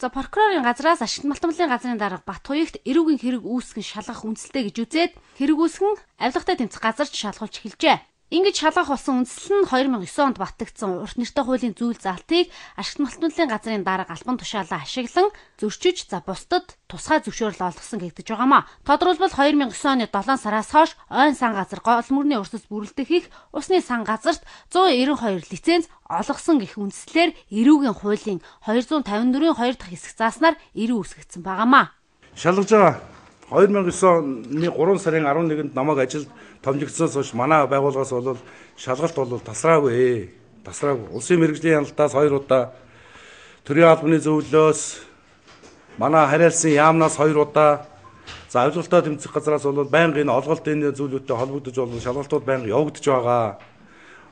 За прокурорын газраас ашигт малтмалын газрын дарга Батхуягт эрүүгийн хэрэг үүсгэн шалгах үндсэлтэй гэж үзээд хэрэг үүсгэн авилгатай тэмцэх газарт шалгуулж эхэлжээ. Ингэж шалгах болсон үндсэл нь 2009 онд батлагдсан урт нэртэй хуулийн зүйл заалтыг ашигт малтмалын газрын дарга албан тушаалаа ашиглан зөрчиж бусдад тусгай зөвшөөрөл олгосон гэдэг байгаамаа. Тодорхойлбол 2009 оны 7 сараас хойш ойн сан газар гол мөрний урсас бүрэлдэх их усны сан газарт 192 лиценз олгосон гэх үндслээр эрүүгийн хуулийн 254-ийн 2 дахь хэсэг зааснаар эрүү үсгэгдсэн байгаамаа. Шалгаж байгаа 2009 оны 3 сарын 11-нд намайг ажилд томжигдсоос хойш манай байгууллагаас бол шалгалт бол тасраагүй. Улсын мэргэжлийн хяналтаас 2 удаа, төрийн албаны зөвлөлөөс, манай хариалсан яамнаас 2 удаа, за авилгалтай тэмцэх газраас бол байнгын олголт энэ зүйлүүдтэй холбогдож бол шалгалтууд байнга явагдаж байгаа.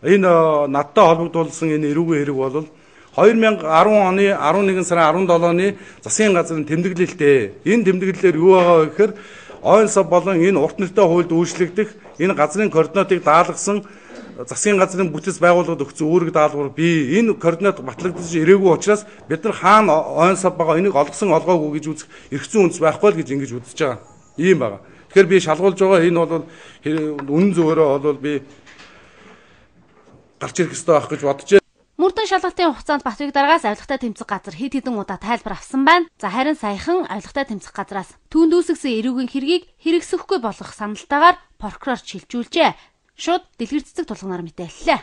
Энэ надтай холбогдуулсан энэ эрүүгийн хэрэг бол 2010 оны 11 сарын 17-ны засгийн газрын тэмдэглэлтэй. Энэ тэмдэглэлээр юу байгаа вэ гэхээр ойнсоо болон энэ урт нэртэй хуульд үйлчлэгдэх энэ газрын координатыг даалгасан засгийн газрын бүтэц байгууллагад өгсөн үүрэг даалгавар бий. Энэ координат батлагдаж ирээгүй учраас бид нар хаана ойнсоо байгаа энийг олгосон олгоогүй гэж үзэх эрх зүйн үндэс байхгүй л гэж ингэж үзэж байгаа. Ийм байгаа. Тэгэхээр би шалгуулж байгаа энэ бол үнэн зөвөөрөө бол би гарч ирэх ёстой байх гэж бодож байна. Мөрдөн шалгалтын хугацаанд Батхуйг даргаас авилгатай тэмцэх газар хэд хэдэн удаа тайлбар авсан байна. За харин саяхан авилгатай тэмцэх газраас түүнд үүсгэсэн эрүүгийн хэргийг хэрэгсэхгүй болгох саналтайгаар прокурор шилжүүлжээ. Шууд дэлгэр цэцэг тулгунаар мэдээллээ.